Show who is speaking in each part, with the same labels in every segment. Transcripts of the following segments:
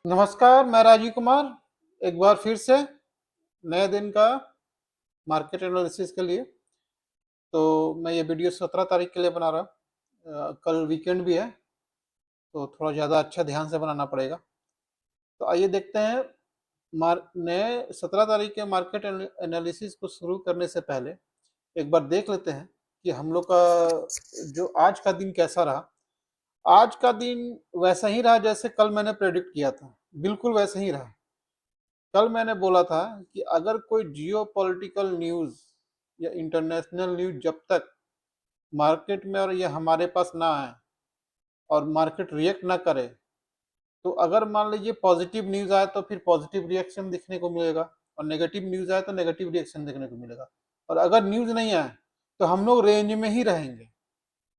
Speaker 1: नमस्कार, मैं राजीव कुमार, एक बार फिर से नए दिन का मार्केट एनालिसिस के लिए। तो मैं ये वीडियो 17 तारीख के लिए बना रहा हूँ। कल वीकेंड भी है, तो थोड़ा ज़्यादा अच्छा ध्यान से बनाना पड़ेगा। तो आइए देखते हैं, नए 17 तारीख के मार्केट एनालिसिस को शुरू करने से पहले एक बार देख लेते हैं कि हम लोग का जो आज का दिन कैसा रहा। आज का दिन वैसा ही रहा जैसे कल मैंने प्रेडिक्ट किया था, बिल्कुल वैसा ही रहा। कल मैंने बोला था कि अगर कोई जियोपॉलिटिकल न्यूज़ या इंटरनेशनल न्यूज़ जब तक मार्केट में और ये हमारे पास ना आए और मार्केट रिएक्ट ना करे, तो अगर मान लीजिए पॉजिटिव न्यूज़ आए तो फिर पॉजिटिव रिएक्शन दिखने को मिलेगा और नेगेटिव न्यूज़ आए तो नेगेटिव रिएक्शन देखने को मिलेगा। और अगर न्यूज़ नहीं आए तो हम लोग रेंज में ही रहेंगे।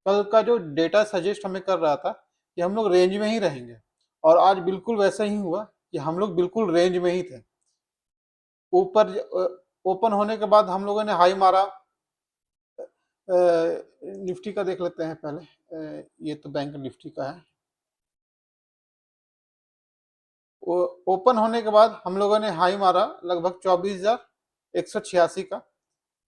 Speaker 1: कल का जो डेटा सजेस्ट हमें कर रहा था कि हम लोग रेंज में ही रहेंगे, और आज बिल्कुल वैसा ही हुआ कि हम लोग बिल्कुल रेंज में ही थे। ऊपर ओपन होने के बाद हम लोगों ने हाई मारा। निफ्टी का देख लेते हैं पहले। ये तो बैंक निफ्टी का है। ओपन होने के बाद हम लोगों ने हाई मारा लगभग 24,186 का,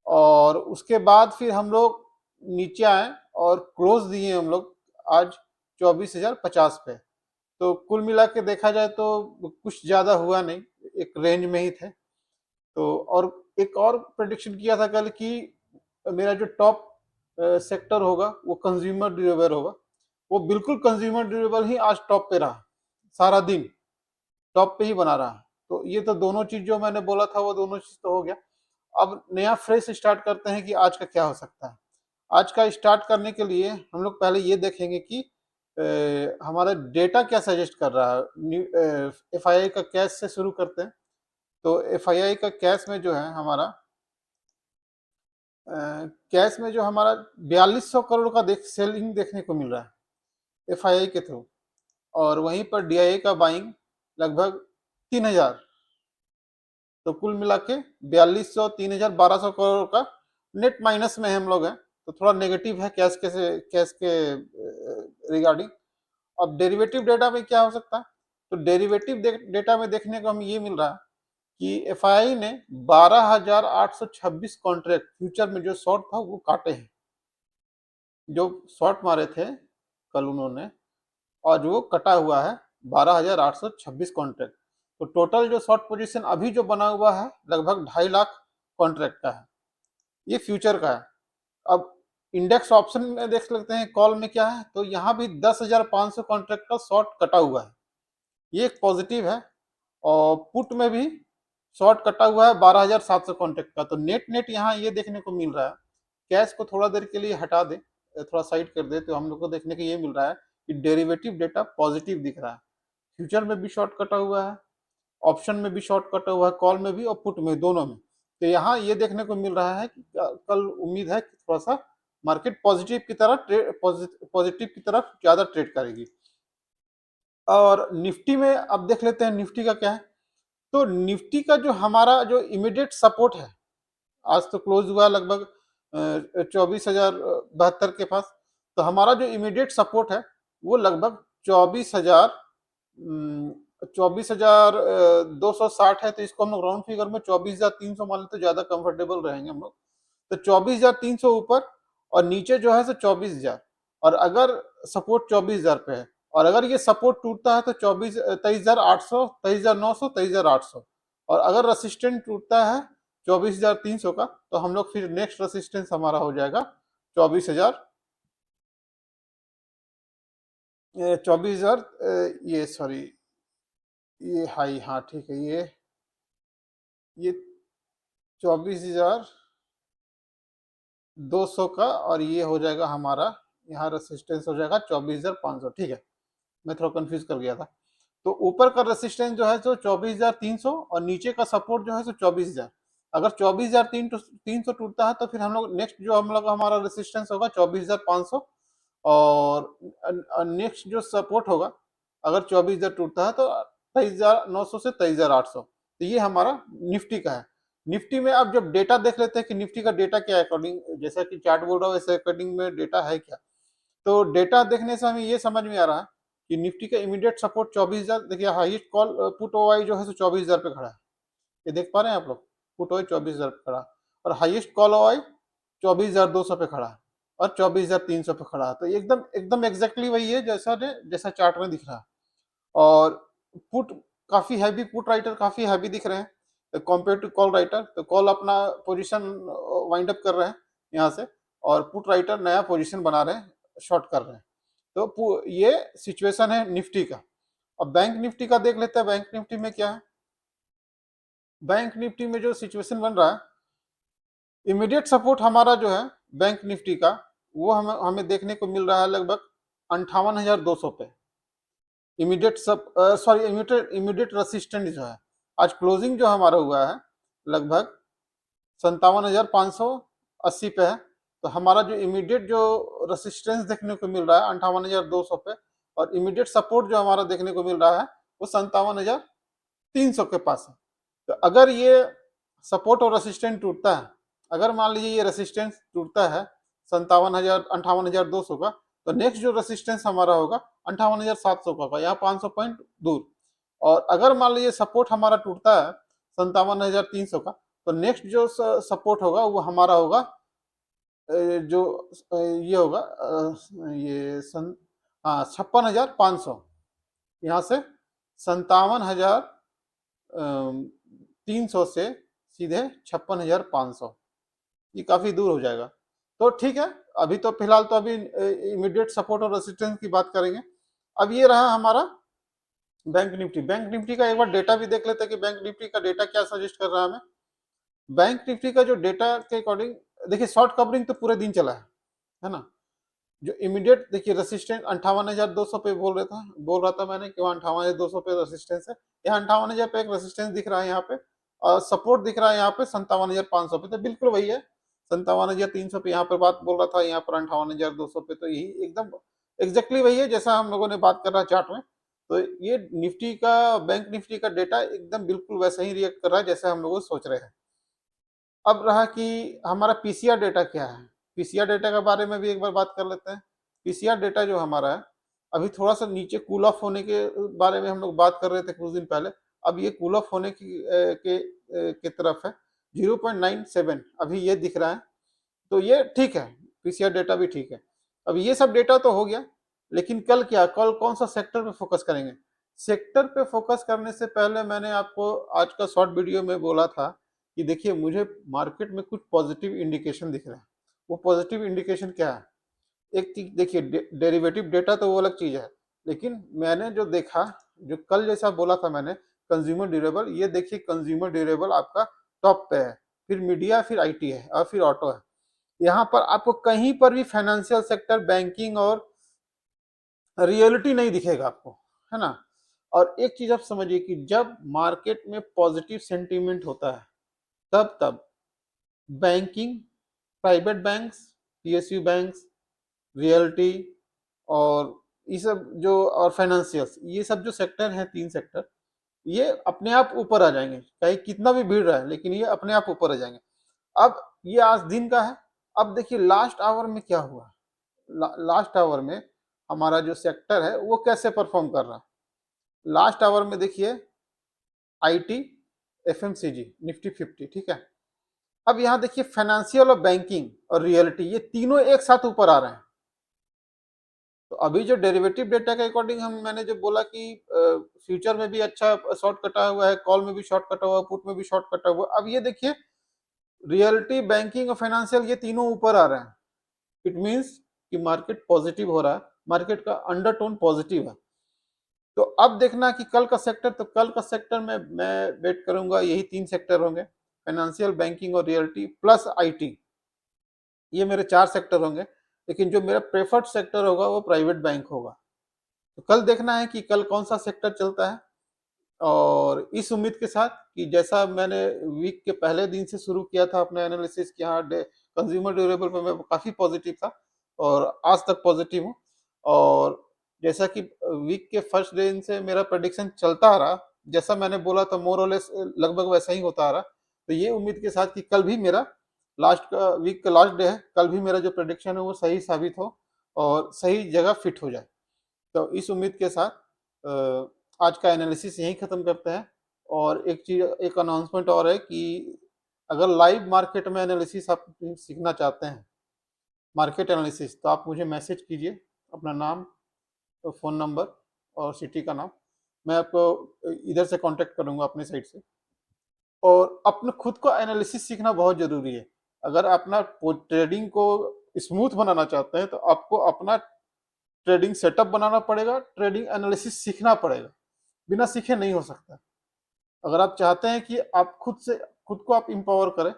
Speaker 1: और उसके बाद फिर हम लोग नीचे आए और क्लोज दिए हम लोग आज 24,050 पे। तो कुल मिला के देखा जाए तो कुछ ज़्यादा हुआ नहीं, एक रेंज में ही थे। तो और एक और प्रेडिक्शन किया था कल कि मेरा जो टॉप सेक्टर होगा वो कंज्यूमर ड्यूरेबल होगा। वो बिल्कुल कंज्यूमर ड्यूरेबल ही आज टॉप पे रहा, सारा दिन टॉप पे ही बना रहा। तो ये तो दोनों चीज जो मैंने बोला था वो दोनों चीज तो हो गया। अब नया फ्रेश स्टार्ट करते हैं कि आज का क्या हो सकता है। आज का स्टार्ट करने के लिए हम लोग पहले ये देखेंगे कि हमारा डेटा क्या सजेस्ट कर रहा है। एफआईआई का कैश से शुरू करते हैं। तो एफआईआई का कैश में जो है हमारा कैश में जो हमारा 4200 करोड़ का सेलिंग देखने को मिल रहा है एफआईआई के थ्रू, और वहीं पर डीआईए का बाइंग लगभग 3000। तो कुल मिला के 4200, 3000, 1200 करोड़ का नेट माइनस में हम लोग हैं। तो थोड़ा नेगेटिव है कैश के रिगार्डिंग। अब डेरिवेटिव डेटा में क्या हो सकता है, तो डेरिवेटिव डेटा में देखने को हमें ये मिल रहा है कि एफआईआई ने 12,826 कॉन्ट्रैक्ट फ्यूचर में जो शॉर्ट था वो काटे हैं। जो शॉर्ट मारे थे कल उन्होंने, और वो कटा हुआ है 12,826 कॉन्ट्रैक्ट। तो टोटल जो शॉर्ट पोजीशन अभी जो बना हुआ है लगभग 2.5 लाख कॉन्ट्रैक्ट का है, ये फ्यूचर का है। अब इंडेक्स ऑप्शन में देख लेते हैं कॉल में क्या है, तो यहाँ भी 10,500 कॉन्ट्रैक्ट का शॉर्ट कटा हुआ है, ये एक पॉजिटिव है। और पुट में भी शॉर्ट कटा हुआ है 12,700 कॉन्ट्रैक्ट का। तो नेट नेट यहाँ ये देखने को मिल रहा है, कैश को थोड़ा देर के लिए हटा दे, थोड़ा साइड कर दे, तो हम लोग को देखने को ये मिल रहा है कि डेरिवेटिव डेटा पॉजिटिव दिख रहा है। फ्यूचर में भी शॉर्ट कटा हुआ है, ऑप्शन में भी शॉर्ट कटा हुआ है, कॉल में भी और पुट में, दोनों में। तो यहाँ ये देखने को मिल रहा है कि कल उम्मीद है कि थोड़ा सा मार्केट पॉजिटिव की तरफ ज्यादा ट्रेड करेगी। और निफ्टी में अब देख लेते हैं निफ्टी का क्या है। तो निफ्टी का जो हमारा जो इमीडिएट सपोर्ट है, आज तो क्लोज हुआ लगभग 24,072 के पास। तो हमारा जो इमीडिएट सपोर्ट है वो लगभग 24,260 है। तो इसको हम लोग राउंड फिगर में 24,300 मान लेते तो ज्यादा कंफर्टेबल रहेंगे हम लोग। तो 24,300 ऊपर, और नीचे जो है सो 24,000। और अगर सपोर्ट 24,000 पे है, और अगर ये सपोर्ट टूटता है तो 23,800, 23,900, 23,800। और अगर रेसिस्टेंट टूटता है 24,300 का, तो हम लोग फिर नेक्स्ट रेसिस्टेंस हमारा हो जाएगा 24,000, 24,000, ये सॉरी, ये हाई, हाँ ठीक है, ये 24,200 का, और ये हो जाएगा हमारा यहाँ रेसिस्टेंस हो जाएगा 24,500। ठीक है, मैं थोड़ा कंफ्यूज कर गया था। तो ऊपर का रेसिस्टेंस जो है सो 24,300, और नीचे का सपोर्ट जो है सो 24,000। अगर 24,300 टूटता है तो फिर हम लोग नेक्स्ट जो हम लोग हमारा रेसिस्टेंस होगा 24,500, और नेक्स्ट जो सपोर्ट होगा अगर 24,000 टूटता है तो 23,900 से 23,800। तो ये हमारा निफ्टी का है। निफ्टी में अब जब डेटा देख लेते हैं कि निफ्टी का डेटा क्या है, अकॉर्डिंग जैसा कि चार्ट बोल रहा है वैसे अकॉर्डिंग में डेटा है क्या। तो डेटा देखने से हमें ये समझ में आ रहा है कि निफ्टी का इमीडिएट सपोर्ट 24,000, देखिए हाईएस्ट कॉल पुट ओआई जो है सो 24,000 पे खड़ा है, ये देख पा रहे हैं आप लोग, पुट ओआई 24,000 पे खड़ा, और हाईएस्ट कॉल ओआई 24,200 पे खड़ा है, और 24,300 पे खड़ा है। तो एकदम एकदम एग्जैक्टली वही है जैसा चार्ट में दिख रहा है। और पुट काफी हैवी, पुट राइटर काफी हैवी दिख रहे हैं कंपेयर टू कॉल राइटर। तो कॉल अपना पोजीशन वाइंड अप कर रहे हैं यहाँ से, और पुट राइटर नया पोजीशन बना रहे हैं, शॉर्ट कर रहे हैं। तो ये सिचुएशन है निफ्टी का। अब बैंक निफ्टी का देख लेते हैं। बैंक निफ्टी में क्या है, बैंक निफ्टी में जो सिचुएशन बन रहा है, इमीडिएट सपोर्ट हमारा जो है बैंक निफ्टी का, वो हमें देखने को मिल रहा है लगभग 58,200 पे। इमीडिएट सॉरी इमीडिएट रेसिस्टेंट जो है, आज क्लोजिंग जो हमारा हुआ है लगभग 57,580 पे है। तो हमारा जो इमीडिएट जो रेसिस्टेंस देखने को मिल रहा है 58,200 पे, और इमीडिएट सपोर्ट जो हमारा देखने को मिल रहा है वो 57,300 के पास है। तो अगर ये सपोर्ट और रेसिस्टेंस टूटता है, अगर मान लीजिए ये रेसिस्टेंस टूटता है 58,200 का, तो नेक्स्ट जो रेसिस्टेंस हमारा होगा 58,700 का, यहाँ 500 पॉइंट दूर। और अगर मान लीजिए सपोर्ट हमारा टूटता है 57,300 का, तो नेक्स्ट जो सपोर्ट होगा वो हमारा होगा जो ये होगा ये 56,500, यहाँ से 57,300 से सीधे 56,500, ये काफी दूर हो जाएगा। तो ठीक है, अभी तो फिलहाल तो अभी इमीडिएट सपोर्ट और रेसिस्टेंस की बात करेंगे। अब ये रहा हमारा बैंक निफ्टी। बैंक निफ्टी का एक बार डेटा भी देख लेते हैं कि बैंक निफ्टी का डेटा क्या सजेस्ट कर रहा है हमें। बैंक निफ्टी का जो डेटा के अकॉर्डिंग, देखिए शॉर्ट कवरिंग तो पूरे दिन चला है ना। जो इमीडिएट देखिए रेसिस्टेंस 58,200 पे बोल रहा था मैंने कि वहाँ 58,200 पे रेसिस्टेंस है। यहाँ 58,000 पे एक रेसिस्टेंस दिख रहा है यहाँ पे, और सपोर्ट दिख रहा है यहाँ पे 57,500 पे। तो बिल्कुल वही है, 57,300 पे यहाँ पर बात बोल रहा था, यहाँ पर 58,200 पे। तो यही एकदम एग्जैक्टली वही है जैसा हम लोगों ने बात कर रहा है चार्ट में। तो ये निफ्टी का, बैंक निफ्टी का डेटा एकदम बिल्कुल वैसा ही रिएक्ट कर रहा है जैसे हम लोग सोच रहे हैं। अब रहा कि हमारा पीसीआर डेटा क्या है। पीसीआर डेटा के बारे में भी एक बार बात कर लेते हैं। पीसीआर डेटा जो हमारा है, अभी थोड़ा सा नीचे कूल ऑफ होने के बारे में हम लोग बात कर रहे थे कुछ दिन पहले। अब ये कूल ऑफ होने के तरफ है, 0.97 अभी ये दिख रहा है। तो ये ठीक है, पीसीआर डेटा भी ठीक है। अब ये सब डेटा तो हो गया, लेकिन कल क्या, कल कौन सा सेक्टर पे फोकस करेंगे। सेक्टर पे फोकस करने से पहले मैंने आपको आज का शॉर्ट वीडियो में बोला था कि देखिए मुझे मार्केट में कुछ पॉजिटिव इंडिकेशन दिख रहा है। वो पॉजिटिव इंडिकेशन क्या है, एक चीज देखिए, डेरिवेटिव डेटा तो वो अलग चीज है, लेकिन मैंने जो देखा, जो कल जैसा बोला था मैंने, कंज्यूमर ड्यूरेबल, ये देखिए कंज्यूमर ड्यूरेबल आपका टॉप पे है, फिर मीडिया, फिर आईटी है, और फिर ऑटो है। यहाँ पर आपको कहीं पर भी फाइनेंशियल सेक्टर, बैंकिंग और रियलिटी नहीं दिखेगा आपको, है ना। और एक चीज आप समझिए कि जब मार्केट में पॉजिटिव सेंटीमेंट होता है, तब banking, private banks, PSU banks, reality, और ये सब जो, और फाइनेंशियल्स, ये सब जो सेक्टर हैं, 3 सेक्टर, ये अपने आप ऊपर आ जाएंगे, चाहे कितना भी भीड़ रहा है, लेकिन ये अपने आप ऊपर आ जाएंगे। अब ये आज दिन का है। अब देखिए लास्ट आवर में क्या हुआ। लास्ट आवर में हमारा जो सेक्टर है वो कैसे परफॉर्म कर रहा है। लास्ट आवर में देखिए आईटी, एफएमसीजी, निफ्टी 50, ठीक है। अब यहाँ देखिए फाइनेंशियल और बैंकिंग और रियलिटी, ये तीनों एक साथ ऊपर आ रहे हैं। तो अभी जो डेरिवेटिव डेटा के अकॉर्डिंग मैंने जो बोला कि फ्यूचर में भी अच्छा शॉर्ट कटा हुआ है, कॉल में भी शॉर्ट कटा हुआ है, पुट में भी शॉर्ट कटा हुआ है। अब ये देखिए रियलिटी, बैंकिंग और फाइनेंशियल, ये तीनों ऊपर आ रहे हैं। इट मीन्स कि मार्केट पॉजिटिव हो रहा है, मार्केट का अंडरटोन पॉजिटिव है। तो अब देखना कि कल का सेक्टर, तो कल का सेक्टर में मैं वेट करूंगा, यही 3 सेक्टर होंगे, फाइनेंशियल, बैंकिंग और रियलिटी प्लस आईटी, ये मेरे 4 सेक्टर होंगे। लेकिन जो मेरा प्रेफर्ड सेक्टर होगा वो प्राइवेट बैंक होगा। तो कल देखना है कि कल कौन सा सेक्टर चलता है, और इस उम्मीद के साथ कि जैसा मैंने वीक के पहले दिन से शुरू किया था अपना एनालिसिस कि हाँ कंज्यूमर ड्यूरेबल पे मैं काफ़ी पॉजिटिव था, और आज तक पॉजिटिव हूँ। और जैसा कि वीक के फर्स्ट दिन से मेरा प्रेडिक्शन चलता आ रहा, जैसा मैंने बोला था मोर और लेस लगभग वैसा ही होता आ रहा। तो ये उम्मीद के साथ कि कल भी मेरा लास्ट का वीक का लास्ट डे है, कल भी मेरा जो प्रेडिक्शन है वो सही साबित हो और सही जगह फिट हो जाए। तो इस उम्मीद के साथ आज का एनालिसिस यहीं ख़त्म करते हैं। और एक अनाउंसमेंट और है कि अगर लाइव मार्केट में एनालिसिस आप सीखना चाहते हैं, मार्केट एनालिसिस, तो आप मुझे मैसेज कीजिए अपना नाम, फ़ोन नंबर और सिटी का नाम। मैं आपको इधर से कांटेक्ट करूँगा अपने साइड से। और अपने खुद को एनालिसिस सीखना बहुत ज़रूरी है। अगर अपना ट्रेडिंग को स्मूथ बनाना चाहते हैं तो आपको अपना ट्रेडिंग सेटअप बनाना पड़ेगा, ट्रेडिंग एनालिसिस सीखना पड़ेगा। बिना सीखे नहीं हो सकता। अगर आप चाहते हैं कि आप खुद को आप एम्पावर करें,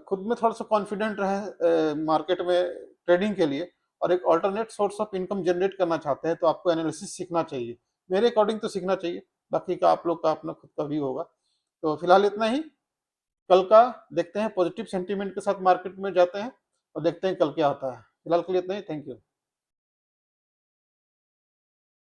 Speaker 1: खुद में थोड़ा-सा कॉन्फिडेंट रहें मार्केट में ट्रेडिंग के लिए, और एक alternate source of income generate करना चाहते हैं, तो आपको एनालिसिस सीखना चाहिए। मेरे अकॉर्डिंग तो सीखना चाहिए, बाकी का आप लोग का अपना खुद का व्यू होगा। तो फिलहाल इतना ही। कल का देखते हैं, पॉजिटिव सेंटीमेंट के साथ मार्केट में जाते हैं और देखते हैं कल क्या होता है। फिलहाल के लिए इतना ही। Thank you.